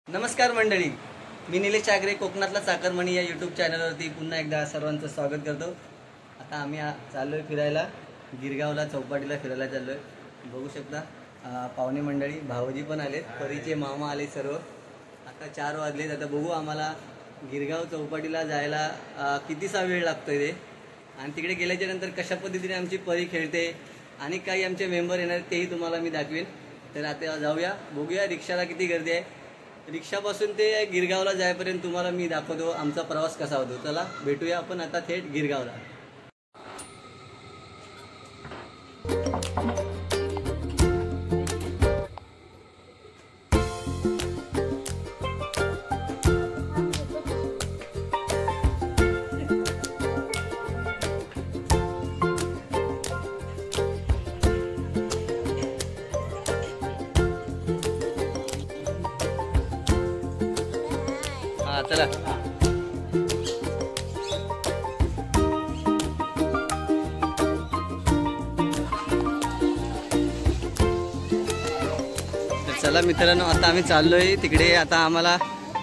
नमस्कार मंडळी, मी निलेश चागरे कोकणातला चाकरमणी या यूट्यूब चॅनलवरती पुन्हा एकदा सर्वांचं स्वागत करतो। आता आम्ही चाललोय फिरायला, गिरगावला चौपाटीला फिरायला चाललोय। बघू शकता पाहुणे मंडळी, भाऊजी पण आलेत, परीचे मामा आले सर्व। आता 4 वाजलेत। आता बघू आम्हाला गिरगाव चौपाटीला जायला कितीसा वेळ लागतोय ते, आणि तिकडे गेल्याच्या नंतर कशा पद्धतीने आमची परी खेळते आणि काही आमचे मेंबर येणार तेही तुम्हाला मी दाखवेन। तर आता जाऊया, बघूया रिक्षाला किती गर्दी आहे। रिक्षापासून ते गिरगावला जायपर्यंत तुम्हाला मी दाखवतो आमचा प्रवास कसा होतो। चला भेटूया आपण आता थेट गिरगावला। चला चला मित्रांनो, आता आम्ही चाललोय तिकडे। आता आम्हाला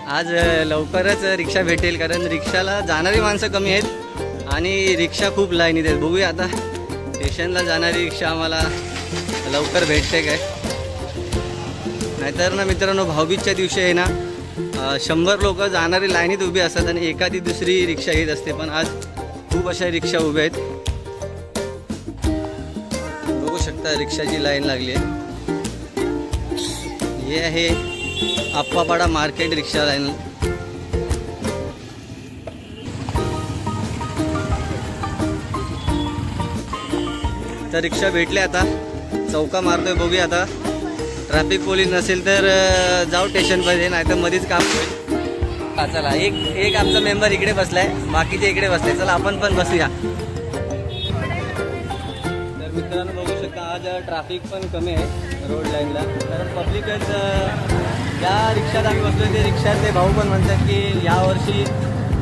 आज लवकरच रिक्षा भेटेल, कारण रिक्षाला जाणारी माणसं कमी आहेत आणि रिक्षा खूप लाईनीत आहेत। बघूया आता स्टेशनला जाणारी रिक्षा आम्हाला लवकर भेटते काय, नाहीतर ना मित्रांनो भाऊबीजच्या दिवशी आहे ना 100 लोक जाणारी लाईनीत उभी असतात आणि एखादी दुसरी रिक्षा येत असते, पण आज खूप अशा रिक्षा उभ्या आहेत। बघू शकता रिक्षाची लाईन लागली आहे। हे आहे आप्पापाडा मार्केट रिक्षा लाईन। तर रिक्षा भेटले, आता चौका मारतोय। बघूया आता ट्रॅफिक पोलीस नसेल तर जाऊ स्टेशनमध्ये, नाही तर मध्येच काम होईल। चला एक आमचा मेंबर इकडे बसलाय, बाकीचे इकडे बसले। चला आपण पण बसूया। तर मित्रांनो बघू शकता आज ट्रॅफिक पण कमी आहे रोड लाईनला, कारण पब्लिकच ज्या रिक्षात आम्ही बसलो ते रिक्षातले भाऊ पण म्हणतात की यावर्षी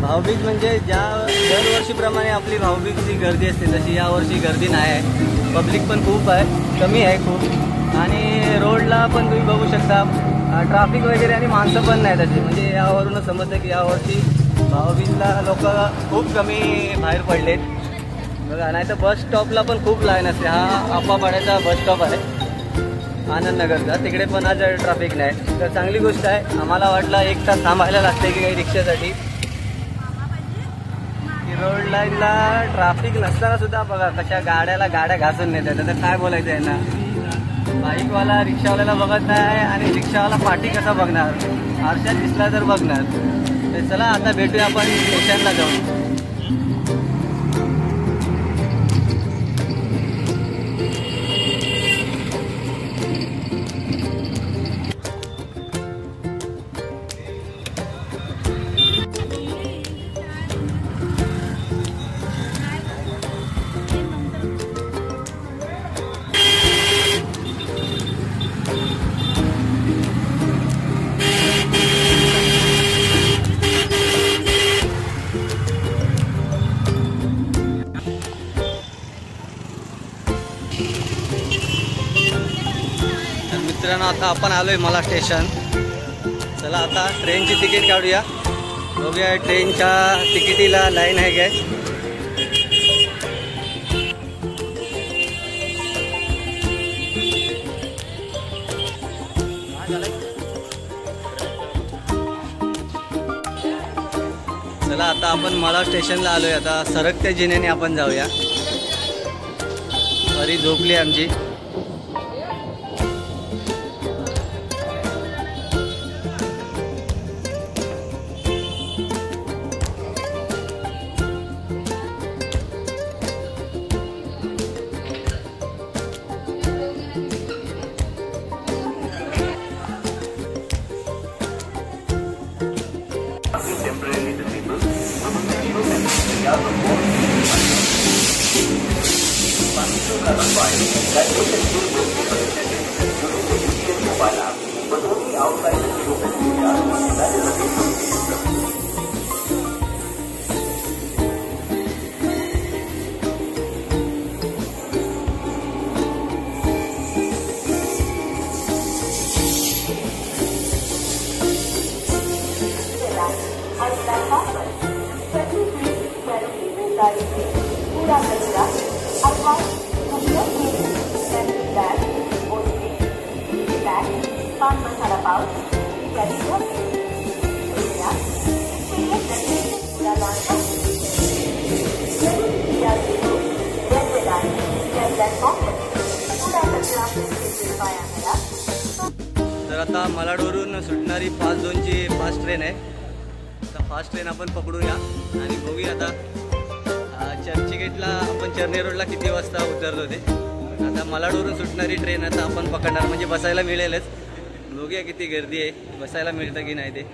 भाऊबीज म्हणजे ज्या दरवर्षीप्रमाणे आपली भाऊबीजची गर्दी असते तशी यावर्षी गर्दी नाही आहे। पब्लिक पण खूप आहे, कमी आहे खूप, आणि रोडला पण तुम्ही बघू शकता ट्रॅफिक वगैरे आणि माणसं पण नाही तशी। म्हणजे यावरूनच समजतं की यावर्षी भाऊबीजला लोक खूप कमी बाहेर पडलेत बघा। नाही तर बस स्टॉपला पण खूप लाईन असते। हा आप्पापाड्याचा बस स्टॉप आहे आनंदनगरचा, तिकडे पण आज ट्रॅफिक नाही, तर चांगली गोष्ट आहे। आम्हाला वाटलं 1 तास थांबायला लागते की काही रिक्षासाठी। रोड लाईनला ट्रॅफिक नसताना सुद्धा बघा कशा गाड्या घासून नेतात। आता काय बोलायचं आहे ना, बाईकवाला रिक्षावाल्याला बघत नाही आणि रिक्षावाला पाठी कसा बघणार, आरशात दिसला तर बघणार। तर चला आता भेटूया आपण स्टेशनला जाऊन। मित्रांनो आता आपण आलोय मला स्टेशन। चला आता ट्रेनची तिकीट काढूया, बघूया ट्रेनच्या तिकिटीला लाईन आहे काय। चला आता आपण मला स्टेशनला आलोय। आता सरकत्या जिन्याने आपण जाऊया। परी झोपली आमची। सुका कचरा अर्थात बॅग, ओझे, बॅग, पान मसाला पाव इत्यादी तर आता मालाडवरून सुटणारी 5-2ची फास्ट ट्रेन आहे. आता फास्ट ट्रेन आपण पकडूया आणि बघूया आता चर्चगेटला आपण चर्नी रोडला किती वाजता उतरतो ते. आता मालाडवरून सुटणारी ट्रेन आता आपण पकडणार, म्हणजे बसायला मिळेलच. बघूया किती गर्दी आहे, बसायला मिळतं की नाही ते.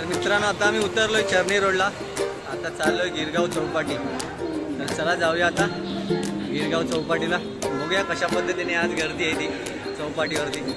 मित्रांनो आता आम्ही उतरलोय चर्नी रोडला. आता चाललोय गिरगाव चौपाटी. तर चला जाऊया आता गिरगाव चौपाटीला. बघूया कशा पद्धतीने आज गर्दी आहे ती चौपाटीवरती.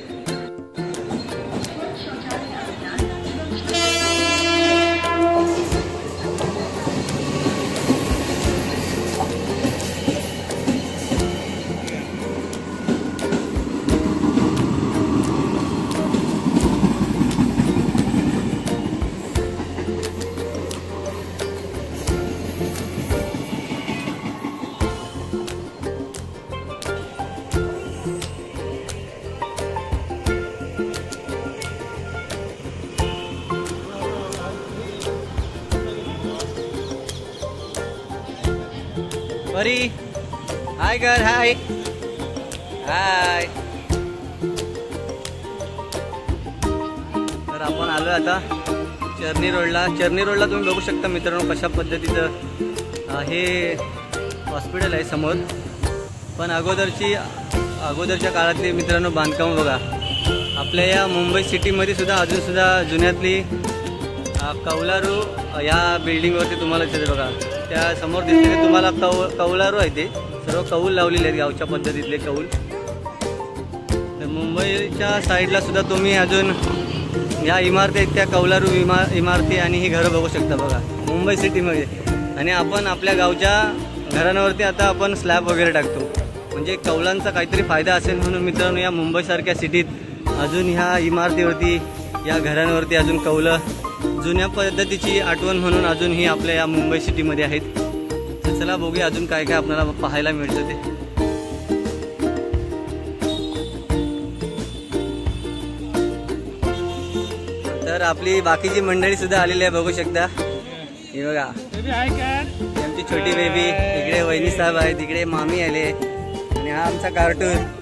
परी हाय कर हाय हाय. तर आपण आलो आता चर्नी रोडला. चर्नी रोडला तुम्ही बघू शकता मित्रांनो कशा पद्धतीचं हे हॉस्पिटल आहे समोर. पण अगोदरच्या काळातली मित्रांनो बांधकाम बघा. आपल्या या मुंबई सिटीमध्ये सुद्धा अजून सुद्धा जुन्यातली कौलारू या बिल्डिंगवरती तुम्हाला दिसते बघा. त्या समोर दिसते तुम्हाला कौलारू आहे. ते सर्व कौल लावलेले आहेत गावच्या पद्धतीतले कौल. तर मुंबईच्या साईडला सुद्धा तुम्ही अजून या इमारती आहेत त्या कौलारू इमारती आणि ही घरं बघू शकता बघा मुंबई सिटीमध्ये. आणि आपण आपल्या गावच्या घरांवरती आता आपण स्लॅब वगैरे टाकतो. म्हणजे कौलांचा काहीतरी फायदा असेल म्हणून मित्रांनो या मुंबईसारख्या सिटीत अजून ह्या इमारतीवरती या घरांवरती अजून कौलं जुन्या पद्धतीची आठवण म्हणून अजूनही आपल्या या मुंबई सिटीमध्ये आहेत. तर चला बघूया अजून काय काय आपल्याला पाहायला मिळतं ते. तर आपली बाकीची मंडळी सुद्धा आलेली आहे बघू शकता. हे बघा आमची छोटी बेबी, इकडे वहिनी साहेब आहे, तिकडे मामी आले आणि हा आमचा कार्टून.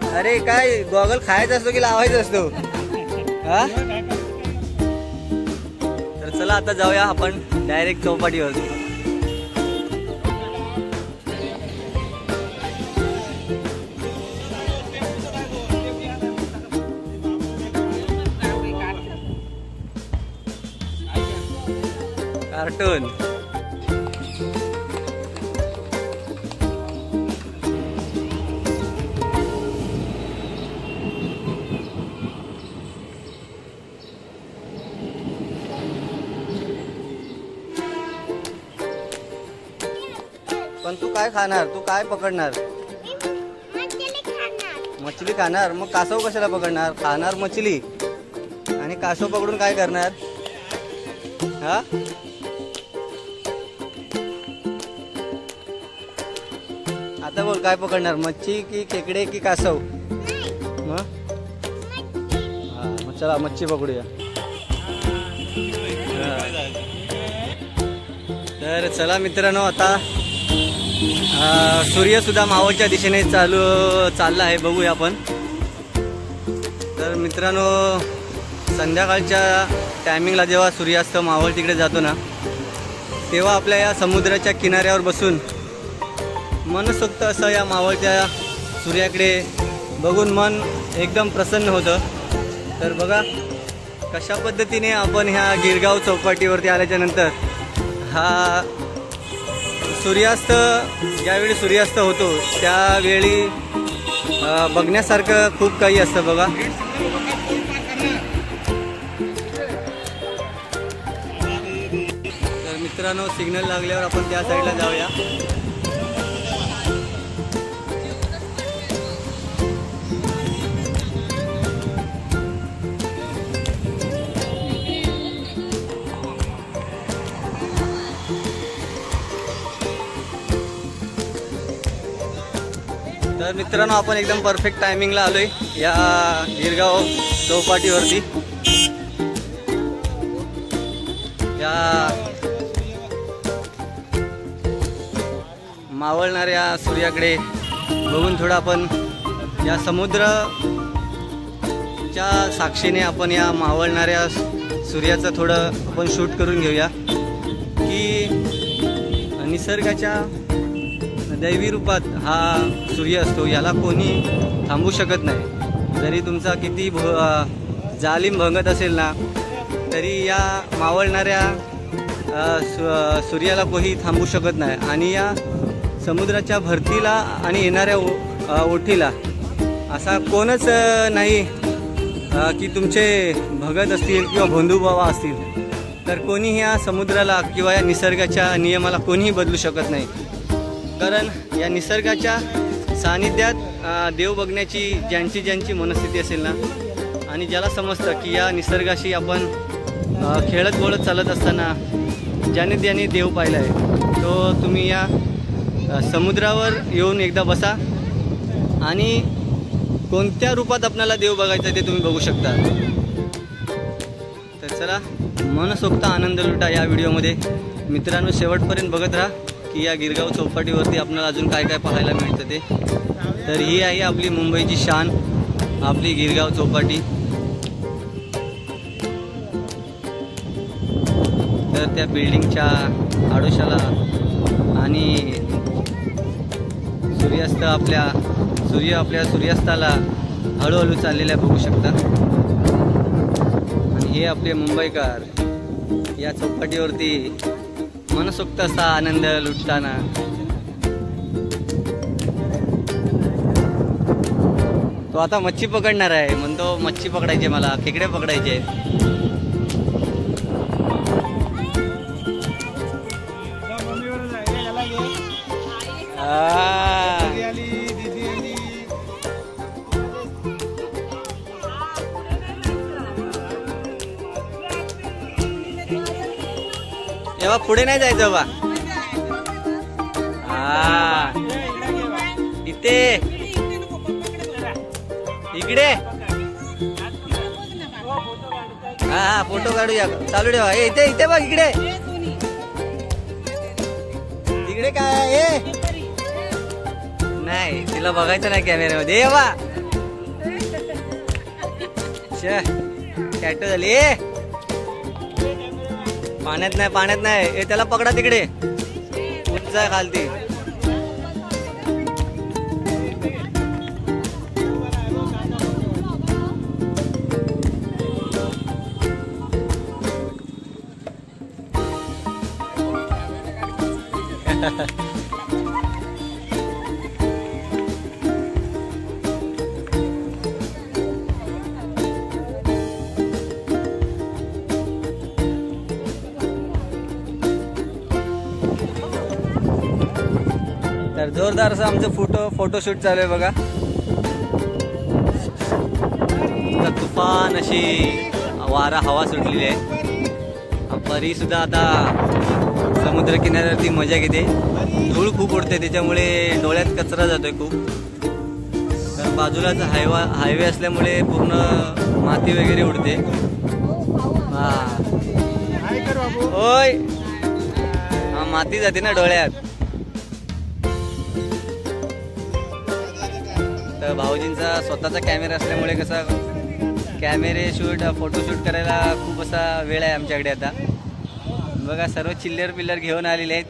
अरे काय गॉगल खायचा असतो की लावायचा असतो हा? तर चला आता जाऊया आपण डायरेक्ट चौपाटीवर. कार्टून पण तू काय खाणार? तू काय पकडणार? मछली खाणार. मग कासव कशाला पकडणार? खाणार मछली आणि कासव पकडून काय करणार हा? आता बोल काय पकडणार? मच्छी की खेकडे की कासव? मग चला मच्छी पकडूया. तर चला मित्रांनो आता सूर्य सुद्धा मावळच्या दिशेने चालला आहे. बघूया आपण. तर मित्रांनो संध्याकाळच्या टायमिंगला जेव्हा सूर्यास्त मावळ तिकडे जातो ना तेव्हा आपल्या या समुद्राच्या किनाऱ्यावर बसून मनसोक्त असं या मावळच्या सूर्याकडे बघून मन एकदम प्रसन्न होतं. तर बघा कशा पद्धतीने आपण ह्या गिरगाव चौपाटीवरती आल्याच्या नंतर हा सूर्यास्त ज्यावेळी सूर्यास्त होतो त्यावेळी बघण्यासारखं खूप काही असतं बघा. तर मित्रांनो सिग्नल लागल्यावर आपण त्या साईडला जाऊया. तर मित्रांनो आपण एकदम परफेक्ट टायमिंगला आलोय या गिरगाव चौपाटीवरती. या मावळणाऱ्या सूर्याकडे बघून थोडं आपण या समुद्राच्या साक्षीने आपण या मावळणाऱ्या सूर्याचं थोडं आपण शूट करून घेऊया की निसर्गाच्या दैवी रूपात हा सूर्य असतो. याला कोणी थांबू शकत नाही. जरी तुमचा किती जालिम भंगत असेल ना तरी या मावळणाऱ्या सूर्याला कोणी थांबू शकत नाही. आणि या समुद्राच्या भरतीला आणि येणाऱ्या ओठीला असा कोणच नाही की तुमचे भगत असतील किंवा भोंदूबाबा असतील तर कोणीही या समुद्राला किंवा या निसर्गाच्या नियमाला कोणीही बदलू शकत नाही. कारण या निसर्गाच्या सानिध्यात देव बघण्याची ज्यांची मनस्थिती असेल ना आणि ज्याला समजतं की या निसर्गाशी आपण खेळत बोलत चालत असताना ज्याने देव पाहिला आहे तो तुम्ही या समुद्रावर येऊन एकदा बसा आणि कोणत्या रूपात आपल्याला देव बघायचा ते तुम्ही बघू शकता. तर चला मनसोक्त आनंद लुटा या व्हिडिओमध्ये. मित्रांनो शेवटपर्यंत बघत राहा की या गिरगाव चौपाटीवरती आपल्याला अजून काय काय पाहायला मिळतं ते. तर ही आहे आपली मुंबईची शान, आपली गिरगाव चौपाटी. तर त्या बिल्डिंगच्या आडोशाला आणि सूर्य आपल्या सूर्यास्ताला हळूहळू चाललेल्या बघू शकता. आणि हे आपले मुंबईकर या चौपाटीवरती मनसोक्त असा आनंद लुटताना. तो आता मच्छी पकडणार आहे, म्हणतो मच्छी पकडायची, मला खेकडे पकडायचे. तेव्हा पुढे नाही जायचं बा. हा इथे इकडे. हा हा फोटो काढूया, चालू ठेवा. इथे इथे बघ, इकडे इकडे काय हे नाही, तिला बघायचं नाही कॅमेऱ्यामध्ये. ये बा कॅट झाली. पाण्यात नाही, पाण्यात नाही. त्याला पकडा तिकडे, उंच आहे खालती. तर जोरदार असं आमचं फोटोशूट चालू आहे बघा. तुफान अशी वारा हवा सुटलेली आहे. परी सुद्धा आता समुद्र किनाऱ्यावरती मजा घेते. धूळ खूप उडते, त्याच्यामुळे डोळ्यात कचरा जातोय खूप. तर बाजूलाच हायवे असल्यामुळे पूर्ण माती वगैरे उडते. हा होय, हा माती जाते ना डोळ्यात. तर भाऊजींचा स्वतःचा कॅमेरा असल्यामुळे कसा फोटोशूट करायला खूप असा वेळ आहे आमच्याकडे आता. बघा सर्व चिल्लर पिल्लर घेऊन आलेले आहेत.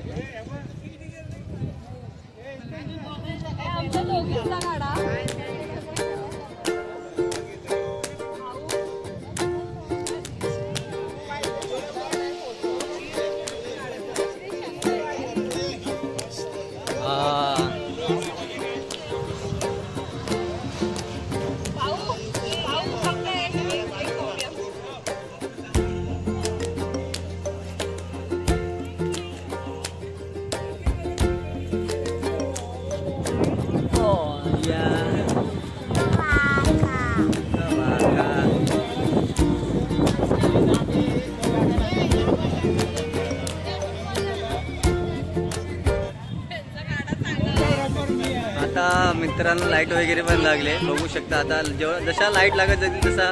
आता मित्रांनो लाईट वगैरे पण लागले, बघू शकता. आता जशा लाईट लागत जातील तसा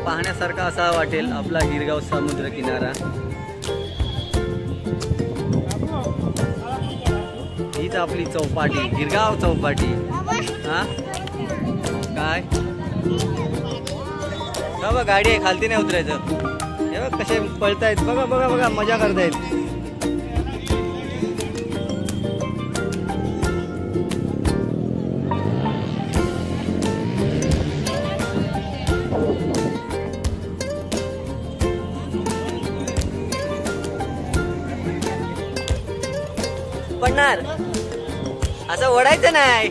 पाहण्यासारखा असा वाटेल आपला गिरगाव समुद्र किनारा. हीच आपली चौपाटी, गिरगाव चौपाटी. हा काय बघा, गाडी आहे, खालती नाही उतरायचं. हे बघ कसे पळतायत, बघा बघा बघा, मजा करतायत. पडणार असं ओढायचं नाही.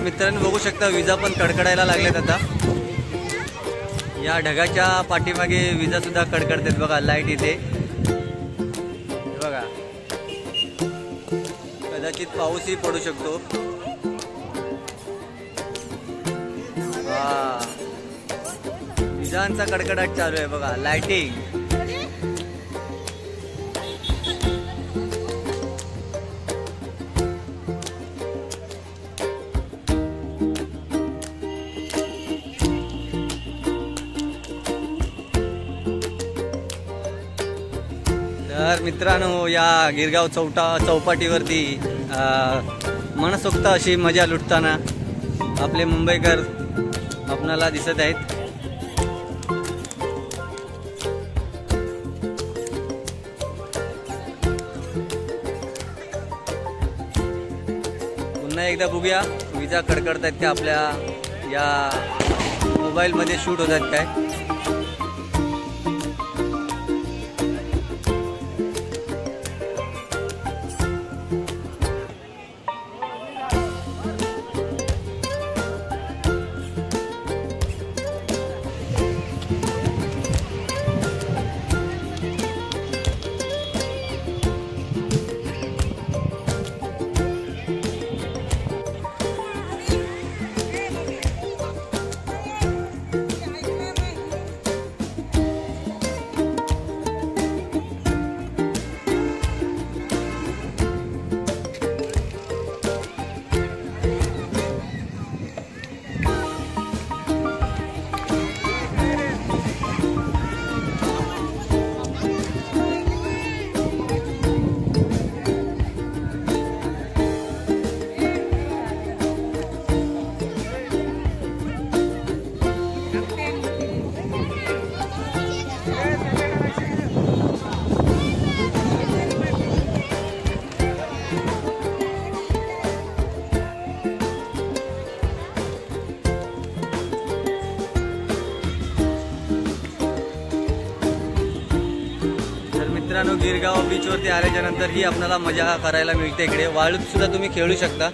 तर मित्रांनो बघू शकता विजा पण कडकडायला लागल्यात आता. या ढगाच्या पाठीमागे विजा सुद्धा कडकडतात बघा. लाईट इथे बघा. कदाचित पाऊसही पडू शकतो. विजांचा कडकडाट चालू आहे बघा. लाइटिंग तर मित्रांनो या गिरगाव चौपाटीवरती मनसोक्त अशी मजा लुटताना आपले मुंबईकर आपणाला दिसत आहेत. पुन्हा एकदा बघूया विजा कडकडत आहेत त्या आपल्या या मोबाईलमध्ये शूट होत आहेत काय. मित्रांनो गिरगाव बीचवरती आल्याच्या नंतर ही आपल्याला मजा करायला मिळते. इकडे वाळूत सुद्धा तुम्ही खेळू शकता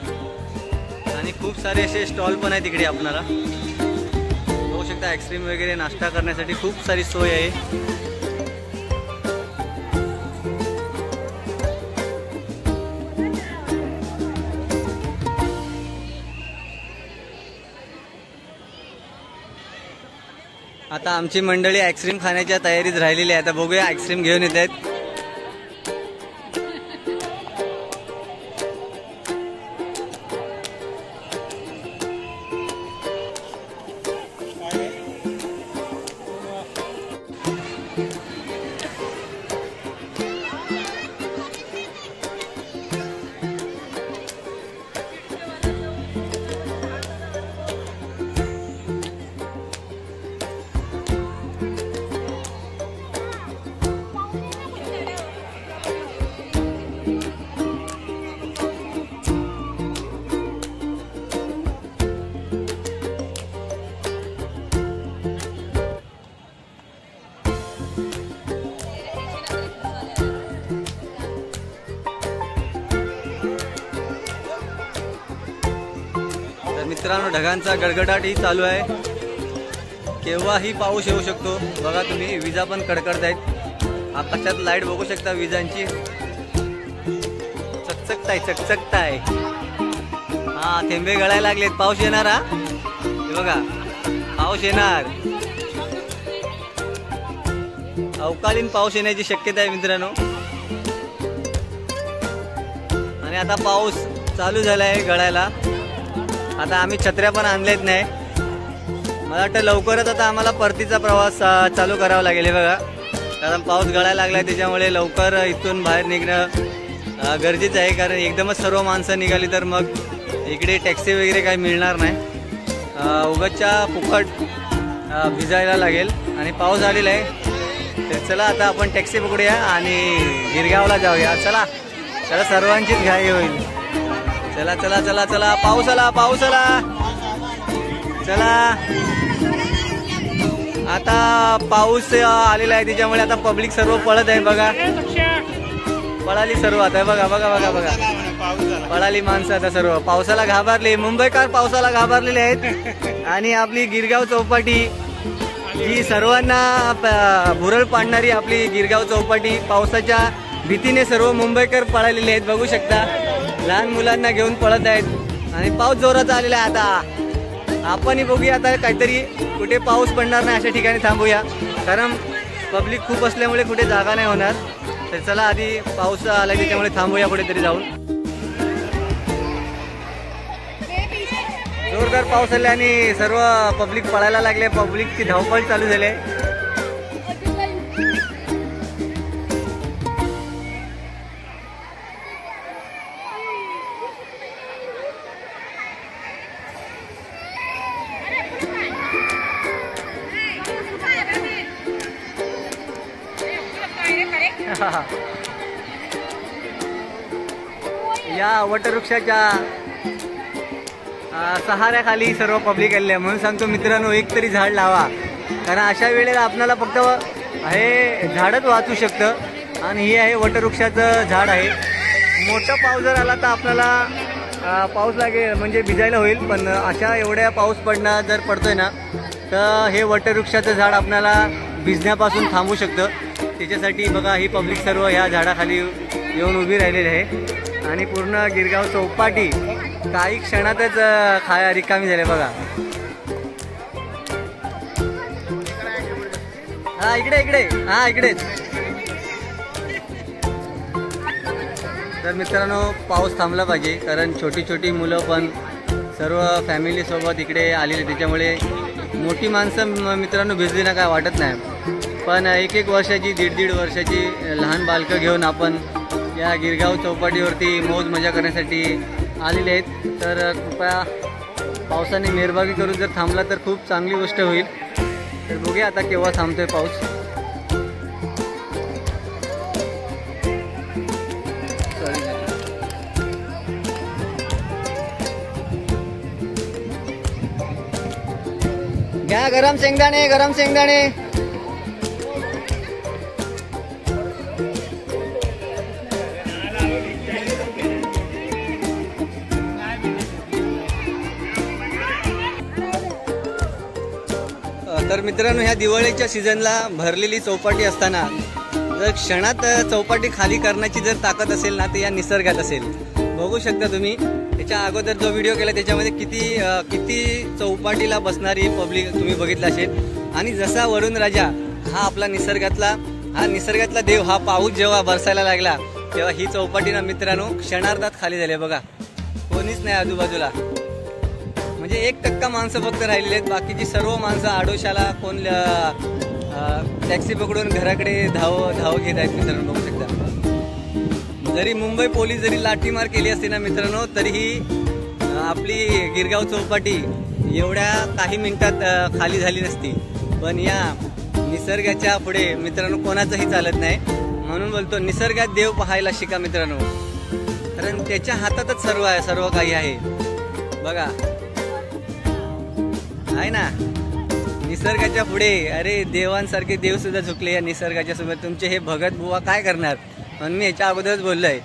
आणि खूप सारे असे स्टॉल पण आहेत इकडे. आपल्याला बघू शकता आईस्क्रीम वगैरे नाश्ता करण्यासाठी खूप सारी सोय आहे. आता आमची मंडळी आईस्क्रीम खाण्याच्या तयारीत राहिलेली आहे. आता बघूया आईस्क्रीम घेऊन येत आहेत. मित्रांनो ढगांचा गडगडाटही चालू आहे. केव्हाही पाऊस येऊ शकतो. बघा तुम्ही विजा पण कडकडत आहेत. आकाशात लाईट बघू शकता विजांची. चकचकताय चकचकताय. हा थेंबे गळायला लागलेत. पाऊस येणार. हा हे बघा पाऊस येणार. अवकाळीन पाऊस येण्याची शक्यता आहे मित्रांनो. आणि आता पाऊस चालू झाला आहे गळायला. आता आम्ही छत्र्या पण आणल्यात नाही. मला वाटतं लवकरच आता आम्हाला परतीचा प्रवास चालू करावा लागेल. बघा कारण पाऊस गळायला लागला आहे त्याच्यामुळे लवकर इथून बाहेर निघणं गरजेचं आहे. कारण एकदमच सर्व माणसं निघाली तर मग इकडे टॅक्सी वगैरे काही मिळणार नाही. उगाचच्या फुकट भिजायला लागेल. आणि पाऊस आलेला आहे तर चला आता आपण टॅक्सी पकडूया आणि गिरगावला जाऊया. चला चला सर्वांचीच घाई होईल. चला चला चला चला. पाऊस आला पाऊस आला. चला आता पाऊस आलेला आहे त्याच्यामुळे आता पब्लिक सर्व पळत आहे. बघा पळाली सर्व आता. बघा बघा बघा बघा पळाली माणसं आता सर्व पावसाला घाबरली. मुंबईकर पावसाला घाबरलेले आहेत आणि आपली गिरगाव चौपाटी ही सर्वांना भुरळ पाडणारी आपली गिरगाव चौपाटी पावसाच्या भीतीने सर्व मुंबईकर पळालेले आहेत. बघू शकता लहान मुलांना घेऊन पळत आहेत आणि पाऊस जोरात आलेला आहे. आता आपणही बघूया आता काहीतरी कुठे पाऊस पडणार नाही अशा ठिकाणी थांबूया, कारण पब्लिक खूप असल्यामुळे कुठे जागा नाही होणार. तर चला आधी पाऊस आला की त्यामुळे थांबूया कुठेतरी जाऊन. जोरदार पाऊस आला आणि सर्व पब्लिक पळायला लागले. पब्लिकची धावपळ चालू झाली. या वटवृक्षाच्या सहाऱ्याखाली सर्व पब्लिक आले. म्हणून सांगतो मित्रांनो, एक तरी झाड लावा, कारण अशा वेळेला आपल्याला फक्त हे झाडच वाचू शकतं. आणि हे आहे वटवृक्षाचं झाड आहे. मोठा पाऊस जर आला तर आपल्याला पाऊस लागेल म्हणजे भिजायला होईल, पण अशा एवढ्या पाऊस पडणं जर पडतोय ना तर हे वटवृक्षाचं झाड आपल्याला भिजण्यापासून थांबू शकतं. त्याच्यासाठी बघा ही पब्लिक सर्व ह्या झाडाखाली येऊन उभी राहिलेली आहे आणि पूर्ण गिरगाव चौपाटी काही क्षणातच रिकामी झाले. बघा हा इकडे इकडे हा इकडेच. तर मित्रांनो पाऊस थांबला पाहिजे, कारण छोटी छोटी मुलं पण सर्व फॅमिलीसोबत इकडे आलेले, त्याच्यामुळे मोठी माणसं मित्रांनो भिजली ना काय वाटत नाही, पण एक वर्षाची 1.5 वर्षाची लहान बालकं घेऊन आपण या गिरगाव चौपाटीवरती मौज मजा करण्यासाठी आलेले आहेत. तर कृपया पावसाने मेहरबानी करून जर थांबला तर खूप चांगली गोष्ट होईल. तर बघूया आता केव्हा थांबतोय पाऊस. घ्या गरम शेंगदाणे, गरम शेंगदाणे. तर मित्रांनो, ह्या दिवाळीच्या सीझनला भरलेली चौपाटी असताना जर क्षणात चौपाटी खाली करण्याची जर ताकद असेल ना, तर या निसर्गात असेल. बघू शकता तुम्ही, त्याच्या अगोदर जो व्हिडिओ केला त्याच्यामध्ये किती चौपाटीला बसणारी पब्लिक तुम्ही बघितला असेल. आणि जसा वरुण राजा हा आपला निसर्गातला देव, हा पाऊस जेव्हा बरसायला लागला तेव्हा ही चौपाटी ना मित्रांनो क्षणार्धात खाली झाली. बघा कोणीच नाही आजूबाजूला, म्हणजे 1% माणसं फक्त राहिलेली आहेत. बाकीची सर्व माणसं आडोशाला, कोण टॅक्सी पकडून घराकडे धाव घेत आहेत. मित्रांनो बघू शकता, जरी मुंबई पोलीस जरी लाठीमार केली असते ना मित्रांनो, तरीही आपली गिरगाव चौपाटी एवढ्या काही मिनिटात खाली झाली नसती. पण या निसर्गाच्या पुढे मित्रांनो कोणाचंही चालत नाही. म्हणून बोलतो निसर्गात देव पाहायला शिका मित्रांनो, कारण त्याच्या हातातच सर्व काही आहे. बघा आहे ना, निसर्गाच्या पुढे अरे देवांसारखे देव सुद्धा झुकले या निसर्गाच्या समोर. तुमचे हे भगत बुवा काय करणार. म्हणून मी याच्या अगोदरच बोललोय,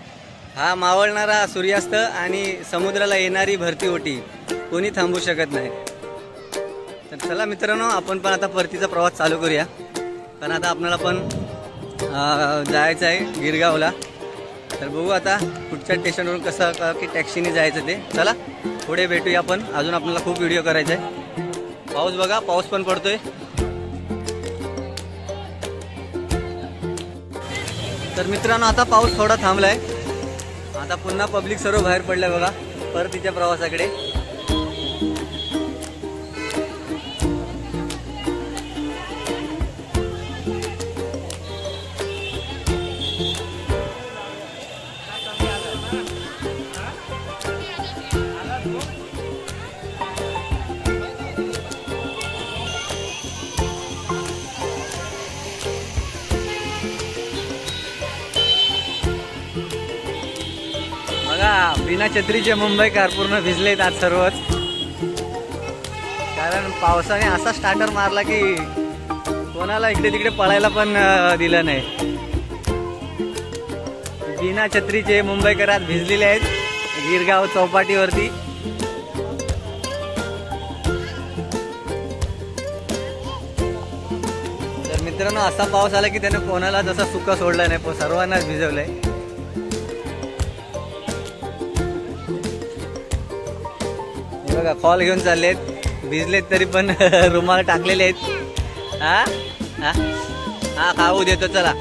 हा मावळणारा सूर्यास्त आणि समुद्राला येणारी भरती ओटी कोणी थांबू शकत नाही. तर चला मित्रांनो, आपण पण आता परतीचा प्रवास चालू करूया, कारण आता आपल्याला पण जायचं आहे गिरगावला. तर बघू आता पुढच्या स्टेशनवरून कसं की टॅक्सीने जायचं ते. चला पुढे भेटूया आपण, अजून आपल्याला खूप व्हिडिओ करायचा आहे. पाऊस बघा, पाऊस पण पडतोय. तर मित्रांनो आता पाऊस थोडा थांबलाय. आता पुन्हा पब्लिक सर्व बाहेर पडलाय बघा परतीच्या प्रवासाकडे. बिना छत्रीचे मुंबईकर पूर्ण भिजलेत आज सर्वच, कारण पावसाने असा स्टार्टर मारला की कोणाला इकडे तिकडे पळायला पण दिलं नाही. बिना छत्रीचे मुंबईकर आज भिजलेले आहेत. गिरगाव चौपाटीवरती. तर मित्रांनो असा पाऊस आला की त्याने कोणाला जसा सुका सोडला नाही, सर्वांनाच भिजवलंय. हे बघा कॉल घेऊन चाललेत, भिजलेत तरी पण रुमाल टाकलेले आहेत. हा हा हा खाऊ देतो चला.